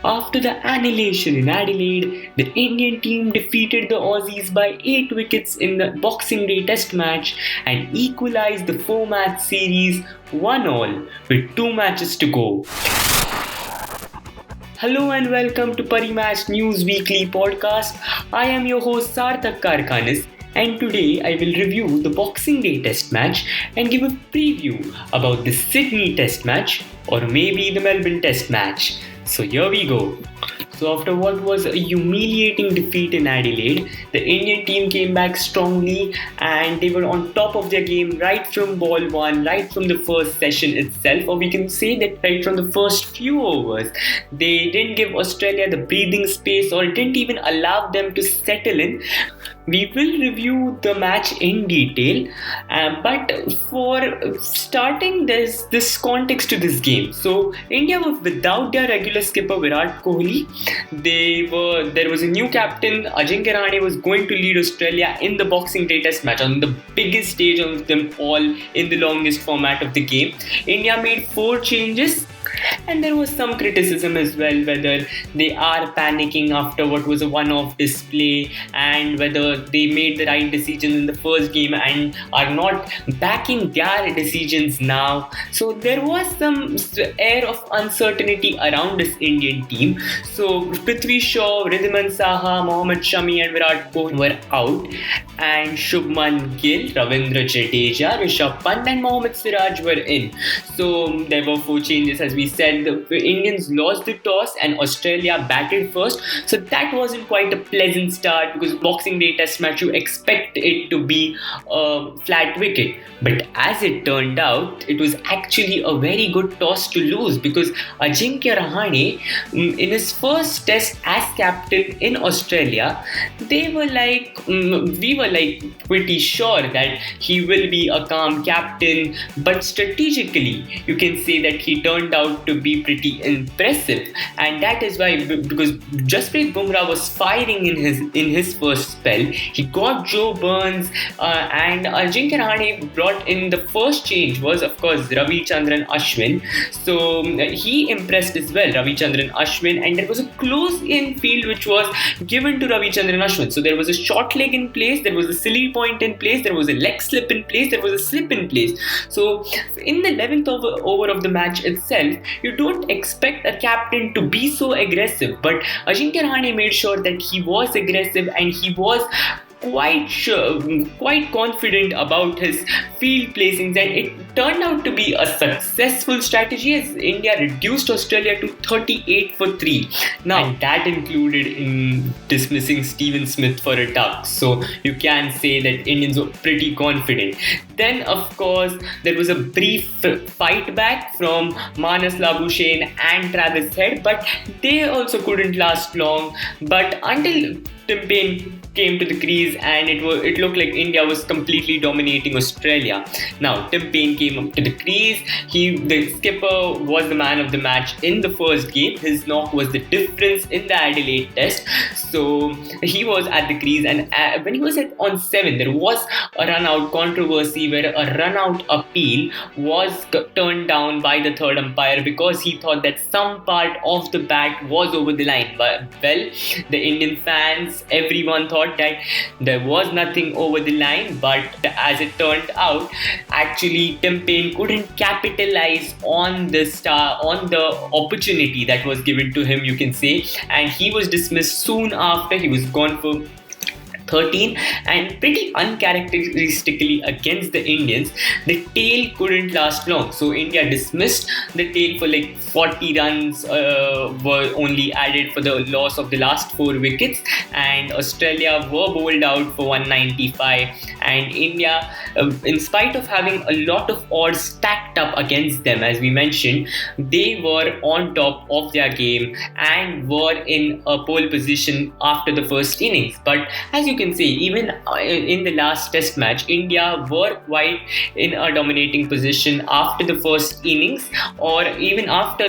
After the annihilation in Adelaide, the Indian team defeated the Aussies by 8 wickets in the Boxing Day Test match and equalised the 4-match series 1-all with 2 matches to go. Hello and welcome to Parimatch News Weekly podcast. I am your host Sarthak Karkhanis, and today I will review the Boxing Day Test match and give a preview about the Sydney Test match or maybe the Melbourne Test match. So here we go. So after what was a humiliating defeat in Adelaide, the Indian team came back strongly and they were on top of their game right from ball one, right from the first session itself, or we can say that right from the first few overs. They didn't give Australia the breathing space or didn't even allow them to settle in. We will review the match in detail, but for starting, there's this context to this game. So India were without their regular skipper Virat Kohli. There was a new captain. Ajinkya Rahane was going to lead Australia in the Boxing Day Test match on the biggest stage of them all in the longest format of the game. India made 4 changes. And there was some criticism as well whether they are panicking after what was a one-off display and whether they made the right decisions in the first game and are not backing their decisions now. So there was some air of uncertainty around this Indian team. So Prithvi Shaw, Wriddhiman Saha, Mohammad Shami and Virat Kohli were out, and Shubman Gill, Ravindra Jadeja, Rishabh Pant and Mohammad Siraj were in. So there were 4 changes. As we said, the Indians lost the toss and Australia batted first. So that wasn't quite a pleasant start because Boxing Day Test match, you expect it to be a flat wicket. But as it turned out, it was actually a very good toss to lose because Ajinkya Rahane, in his first test as captain in Australia, we were pretty sure that he will be a calm captain, but strategically you can say that he turned out to be pretty impressive, and that is why, because Jasprit Bumrah was firing in his first spell. He got Joe Burns, and Ajinkya Rahane brought in the first change was of course Ravichandran Ashwin. So he impressed as well, Ravichandran Ashwin, and there was a close in field which was given to Ravichandran Ashwin. So there was a short leg in place, there was a silly point in place, there was a leg slip in place, there was a slip in place. So in the 11th over of the match itself, you don't expect a captain to be so aggressive, but Ajinkya Rahane made sure that he was aggressive and he was quite confident about his field placings, and it turned out to be a successful strategy as India reduced Australia to 38 for 3. Now, and that included in dismissing Steven Smith for a duck. So you can say that Indians were pretty confident. Then, of course, there was a brief fight back from Manas Labuschagne and Travis Head, but they also couldn't last long. But until Tim Paine came to the crease and it looked like India was completely dominating Australia. Now Tim Paine came up to the crease. The skipper was the man of the match in the first game. His knock was the difference in the Adelaide Test. So he was at the crease, and when he was on 7, there was a run-out controversy where a run-out appeal was turned down by the third umpire because he thought that some part of the bat was over the line. But well, the Indian fans, everyone thought that there was nothing over the line, but as it turned out, actually Tim Paine couldn't capitalize on the opportunity that was given to him, you can say, and he was dismissed soon after. He was gone for 13, and pretty uncharacteristically against the Indians, the tail couldn't last long. So India dismissed the tail for like 40 runs were only added for the loss of the last 4 wickets, and Australia were bowled out for 195, and India, in spite of having a lot of odds stacked up against them, as we mentioned, they were on top of their game and were in a pole position after the first innings. But as you can say even in the last test match, India were quite in a dominating position after the first innings, or after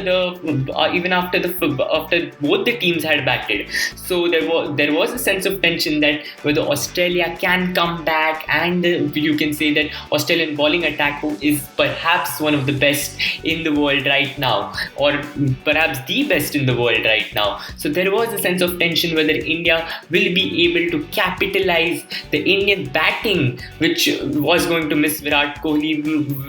both the teams had batted. So there was a sense of tension that whether Australia can come back, and you can say that Australian bowling attack is perhaps one of the best in the world right now, or perhaps the best in the world right now. So there was a sense of tension whether India will be able to capitalize the Indian batting, which was going to miss Virat Kohli.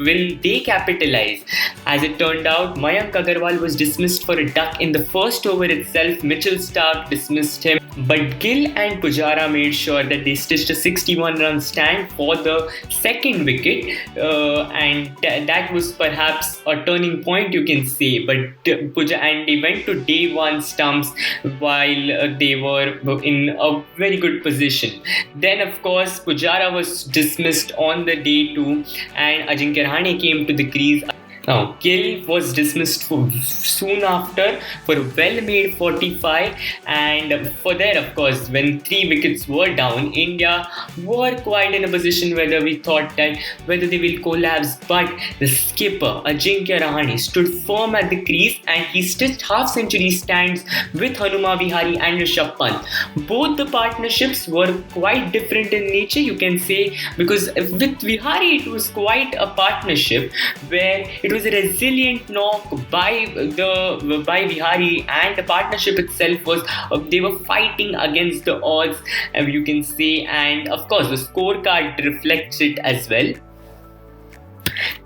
Will they capitalize? As it turned out, Mayank Agarwal was dismissed for a duck in the first over itself. Mitchell Starc dismissed him, but Gill and Pujara made sure that they stitched a 61-run stand for the second wicket, and that was perhaps a turning point, you can say. But they went to day one stumps while they were in a very good position. Then, of course, Pujara was dismissed on the day two, and Ajinkya Rahane came to the crease. Now, Gill was dismissed soon after for a well-made 45, and for there, of course, when 3 wickets were down, India were quite in a position whether we thought that whether they will collapse, but the skipper Ajinkya Rahane stood firm at the crease, and he stitched half-century stands with Hanuma Vihari and Rishabh Pant. Both the partnerships were quite different in nature, you can say, because with Vihari it was quite a partnership where it was a resilient knock by Vihari, and the partnership itself was they were fighting against the odds, you can say, and of course the scorecard reflects it as well.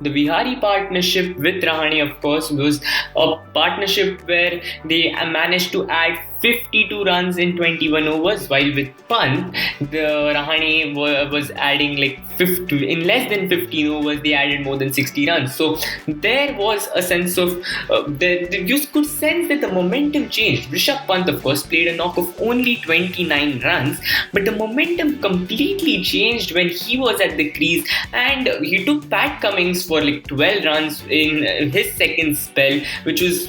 The Vihari partnership with Rahane, of course, was a partnership where they managed to add 52 runs in 21 overs, while with Pant, the Rahane was adding like 50, in less than 15 overs, they added more than 60 runs. So there was a sense of, you could sense that the momentum changed. Rishabh Pant, of course, played a knock of only 29 runs, but the momentum completely changed when he was at the crease, and he took Pat Cummins for like 12 runs in his second spell, which was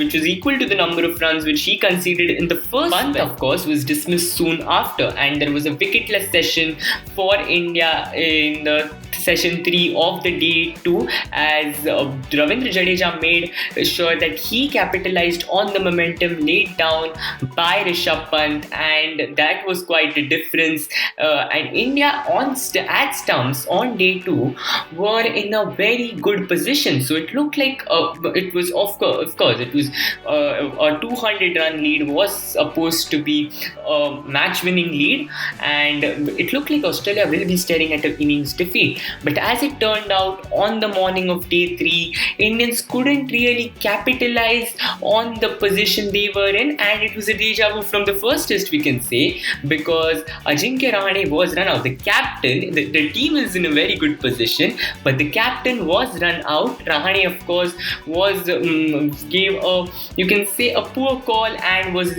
which was equal to the number of runs which he conceded in the first. Pant, of course, was dismissed soon after, and there was a wicketless session for India in the session 3 of the day 2, as Ravindra Jadeja made sure that he capitalized on the momentum laid down by Rishabh Pant, and that was quite a difference. And India at stumps on day 2 were in a very good position. So it looked like it was of course it was a 200-run lead was supposed to be a match-winning lead, and it looked like Australia will be staring at an innings defeat. But as it turned out, on the morning of day 3, Indians couldn't really capitalize on the position they were in, and it was a deja vu from the first test, we can say, because Ajinkya Rahane was run out. The captain, the team is in a very good position, but the captain was run out. Rahane, of course, was gave a, you can say, a poor call and was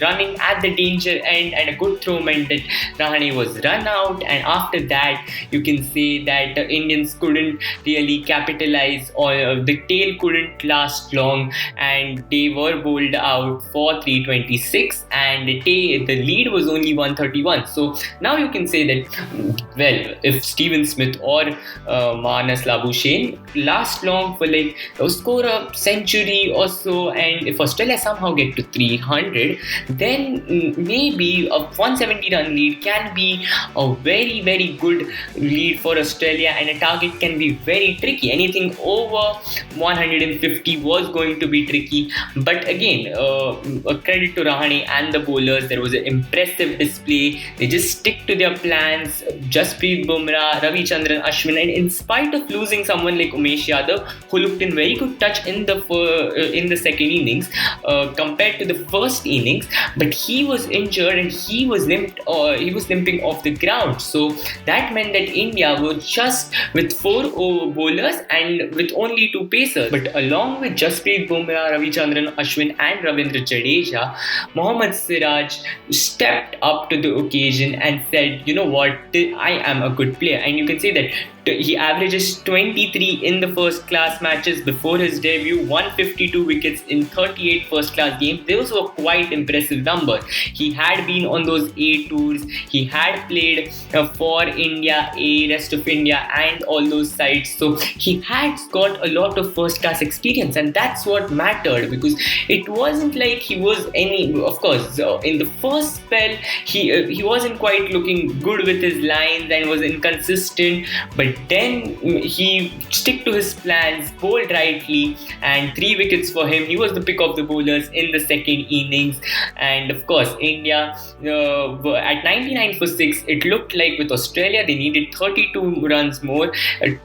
running at the danger end, and a good throw meant that Rahane was run out, and after that you can say that the Indians couldn't really capitalize, or the tail couldn't last long, and they were bowled out for 326, and the lead was only 131. So now you can say that, well, if Steven Smith or Manas Labuschagne last long for like score a century or so, and if Australia somehow get to 300, then maybe a 170-run lead can be a very, very good lead for Australia, and a target can be very tricky. Anything over 150 was going to be tricky. But again, a credit to Rahane and the bowlers. There was an impressive display. They just stick to their plans. Jasprit Bumrah, Ravichandran Ashwin, and in spite of losing someone like Umesh Yadav, who looked in very good touch in the second innings compared to the first innings, but he was injured and he was limping off the ground. So that meant that India was just with 4 bowlers and with only 2 pacers. But along with Jasprit Bumrah, Ravichandran Ashwin and Ravindra Jadeja, Mohammad Siraj stepped up to the occasion and said, you know what, I am a good player. And you can say that He averages 23 in the first class matches before his debut, 152 wickets in 38 first class games. Those were quite impressive numbers. He had been on those A tours, he had played for India, A, rest of India, and all those sides. So he had got a lot of first class experience, and that's what mattered, because it wasn't like he was any, of course, in the first spell, he wasn't quite looking good with his lines and was inconsistent, but then he stick to his plans, bowled rightly, and 3 wickets for him. He was the pick of the bowlers in the second innings. And of course, India at 99 for 6, it looked like with Australia they needed 32 runs more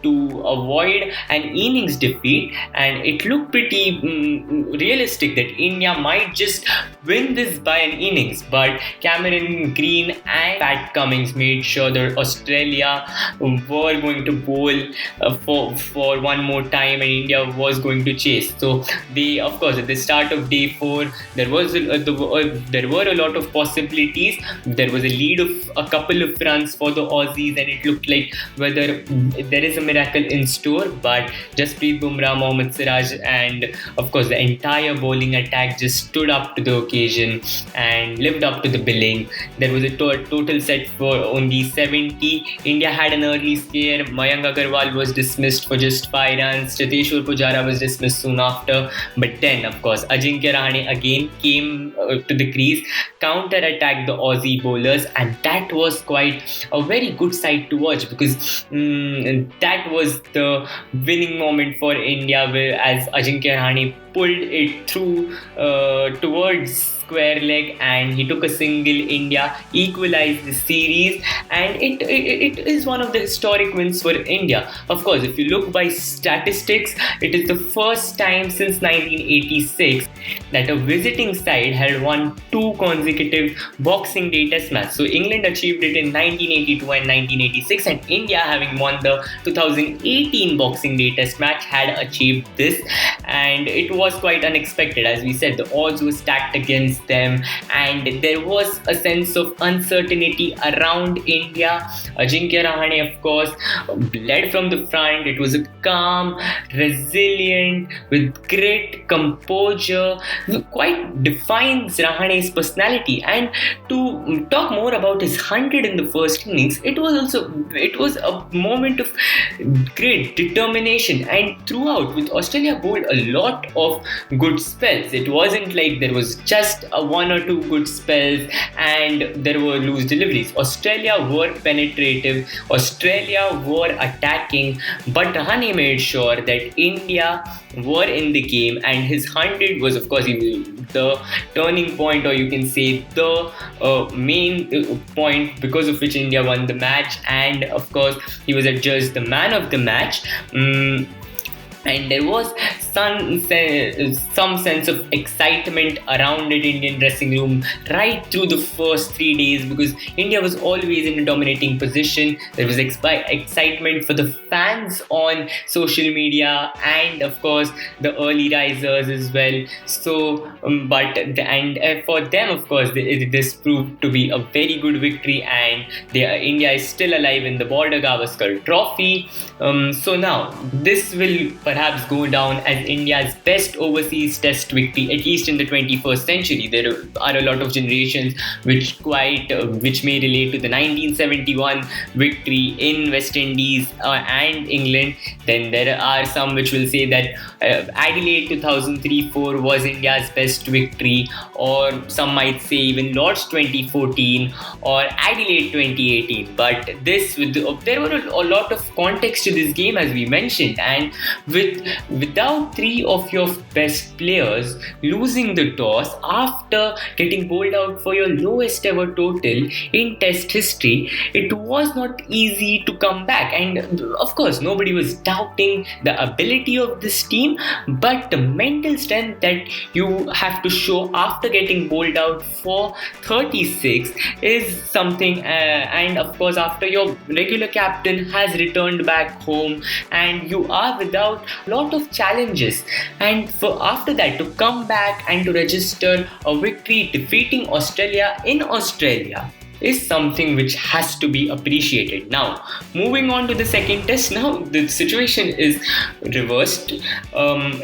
to avoid an innings defeat, and it looked pretty realistic that India might just win this by an innings. But Cameron Green and Pat Cummins made sure that Australia were going to bowl for one more time, and India was going to chase. So they, of course, at the start of day 4, there were a lot of possibilities. There was a lead of a couple of runs for the Aussies, and it looked like whether there is a miracle in store. But Jasprit Bumrah, Mohammad Siraj, and of course the entire bowling attack just stood up to the occasion and lived up to the billing. There was a total set for only 70. India had an early scare. Mayank Agarwal was dismissed for just 5 runs. Cheteshwar Pujara was dismissed soon after. But then, of course, Ajinkya Rahane again came to the crease, counter-attacked the Aussie bowlers, and that was quite a very good sight to watch, because that was the winning moment for India, where as Ajinkya Rahane pulled it through towards square leg and he took a single. India equalized the series, and it is one of the historic wins for India. Of course, if you look by statistics, it is the first time since 1986 that a visiting side had won 2 consecutive Boxing Day Test matches. So England achieved it in 1982 and 1986, and India, having won the 2018 Boxing Day Test match, had achieved this, and it was quite unexpected. As we said, the odds were stacked against them, and there was a sense of uncertainty around India. Ajinkya Rahane, of course, led from the front. It was a calm, resilient, with grit, composure, quite defines Rahane's personality. And to talk more about his 100 in the first innings, it was a moment of grit, determination, and throughout, with Australia bowled a lot of good spells. It wasn't like there was just a 1 or 2 good spells and there were loose deliveries. Australia were penetrative, Australia were attacking, but Rahane made sure that India were in the game, and his 100 was, of course, the turning point, or you can say the main point because of which India won the match. And of course, he was adjudged the man of the match. And there was some sense of excitement around the Indian dressing room right through the first 3 days, because India was always in a dominating position. There was excitement for the fans on social media, and of course the early risers as well. So, for them, of course, this proved to be a very good victory, and India is still alive in the Border Gavaskar Trophy. So now this will perhaps go down as India's best overseas test victory, at least in the 21st century. There are a lot of generations which may relate to the 1971 victory in West Indies and England. Then there are some which will say that Adelaide 2003-4 was India's best victory, or some might say even Lord's 2014 or Adelaide 2018. But there were a lot of context to this game, as we mentioned, and without 3 of your best players losing the toss after getting bowled out for your lowest ever total in Test history, it was not easy to come back. And of course, nobody was doubting the ability of this team, but the mental strength that you have to show after getting bowled out for 36 is something. And of course, after your regular captain has returned back home and you are without a lot of challenges, and after that to come back and to register a victory defeating Australia in Australia, is something which has to be appreciated. Now, moving on to the second test, now the situation is reversed.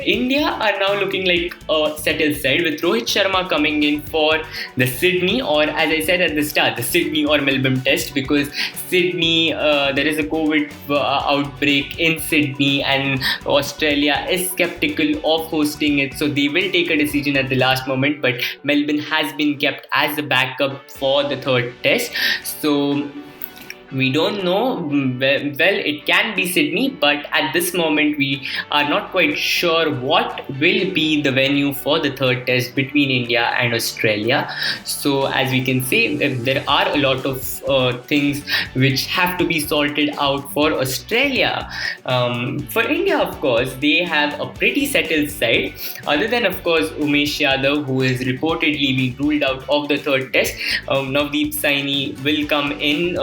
India are now looking like a settled side with Rohit Sharma coming in for the Sydney, or as I said at the start, the Sydney or Melbourne test, because Sydney, there is a COVID outbreak in Sydney, and Australia is skeptical of hosting it, so they will take a decision at the last moment. But Melbourne has been kept as a backup for the third test, so we don't know. Well, it can be Sydney, but at this moment we are not quite sure what will be the venue for the third test between India and Australia. So as we can see, there are a lot of things which have to be sorted out for Australia. For India, of course, they have a pretty settled side, other than of course Umesh Yadav, who is reportedly being ruled out of the third test. Navdeep Saini will come in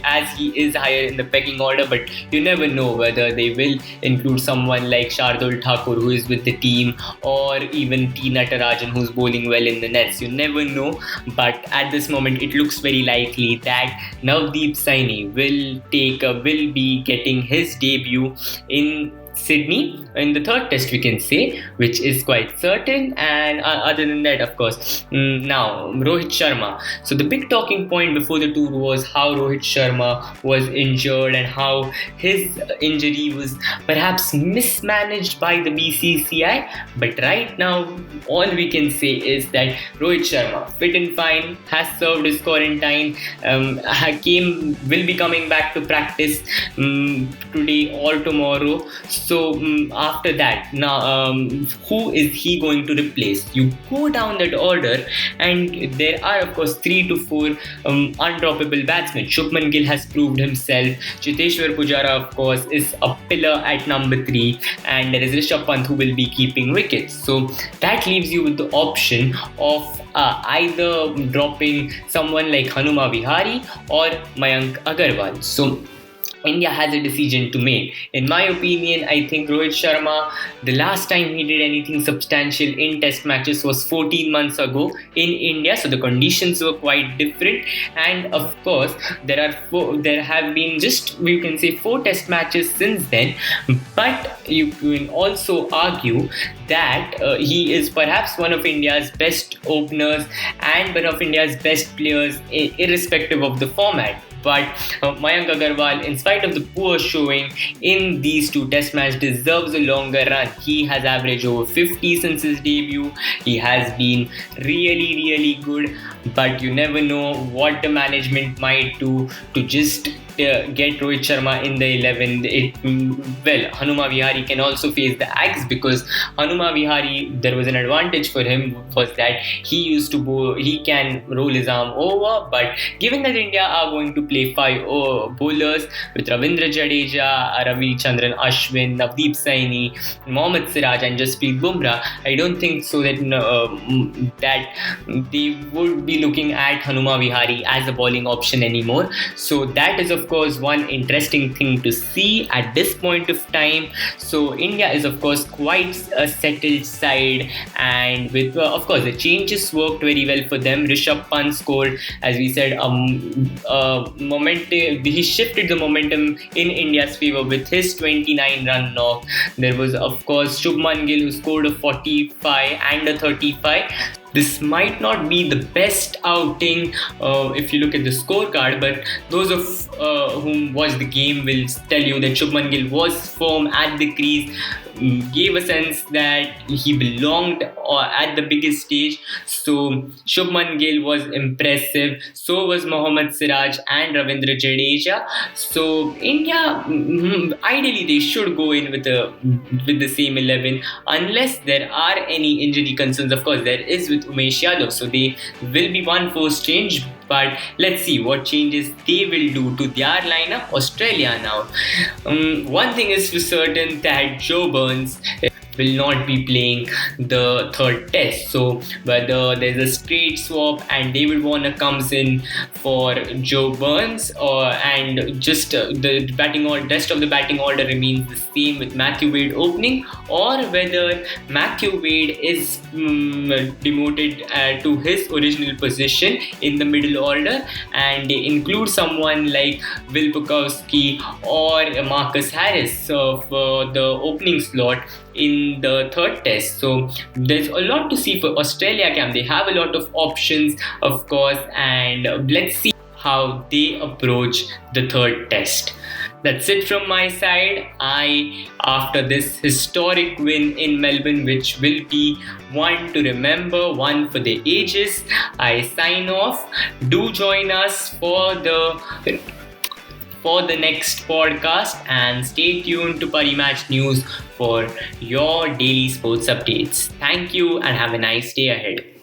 as he is higher in the pecking order, but you never know whether they will include someone like Shardul Thakur, who is with the team, or even T. Natarajan, who's bowling well in the nets. You never know, but at this moment it looks very likely that Navdeep Saini will be getting his debut in Sydney in the third test, we can say, which is quite certain. And other than that, of course, now Rohit Sharma. So the big talking point before the tour was how Rohit Sharma was injured and how his injury was perhaps mismanaged by the BCCI. But right now, all we can say is that Rohit Sharma, fit and fine, has served his quarantine, will be coming back to practice today or tomorrow. So after that, now who is he going to replace? You go down that order, and there are of course 3 to 4 undroppable batsmen. Shubman Gill has proved himself. Cheteshwar Pujara, of course, is a pillar at number 3, and there is Rishabh Pant who will be keeping wickets. So that leaves you with the option of either dropping someone like Hanuma Vihari or Mayank Agarwal. So India has a decision to make. In my opinion, I think Rohit Sharma, the last time he did anything substantial in test matches was 14 months ago in India, so the conditions were quite different. And of course, there have been just, we can say, 4 test matches since then. But you can also argue that he is perhaps one of India's best openers and one of India's best players, irrespective of the format. But Mayank Agarwal, in spite of the poor showing in these 2 test matches, deserves a longer run. He has averaged over 50 since his debut. He has been really, really good. But you never know what the management might do to just get Rohit Sharma in the 11. Hanuma Vihari can also face the axe, because Hanuma Vihari, there was an advantage for him, was that he used to bowl, he can roll his arm over. But given that India are going to play 5 bowlers with Ravindra Jadeja, Ravichandran Ashwin, Navdeep Saini, Mohammad Siraj and Jasprit Bumrah, I don't think so that they would be looking at Hanuma Vihari as a bowling option anymore. So that is of course one interesting thing to see at this point of time. So India is of course quite a settled side, and with of course the changes worked very well for them. Rishabh Pant scored, as we said, momentum. He shifted the momentum in India's favour with his 29 run knock. There was of course Shubman Gill, who scored a 45 and a 35. This might not be the best outing if you look at the scorecard, but those of whom watch the game will tell you that Shubman Gill was firm at the crease, gave a sense that he belonged at the biggest stage. So Shubman Gill was impressive. So was Mohammad Siraj and Ravindra Jadeja. So India, ideally they should go in with the same 11, unless there are any injury concerns. Of course, there is with Umesh Yadav, so they will be one force change. But let's see what changes they will do to their lineup. Australia now. One thing is for certain, that Joe Burns will not be playing the third test. So whether there's a straight swap and David Warner comes in for Joe Burns, and just the batting order, rest of the batting order remains the same with Matthew Wade opening, or whether Matthew Wade is demoted to his original position in the middle order and they include someone like Will Pukowski or Marcus Harris for the opening slot in the third test. So there's a lot to see for Australia camp. They have a lot of options, of course, and let's see how they approach the third test. That's it from my side. After this historic win in Melbourne, which will be one to remember, one for the ages, I sign off. Do join us for the next podcast and stay tuned to Parimatch News for your daily sports updates. Thank you and have a nice day ahead.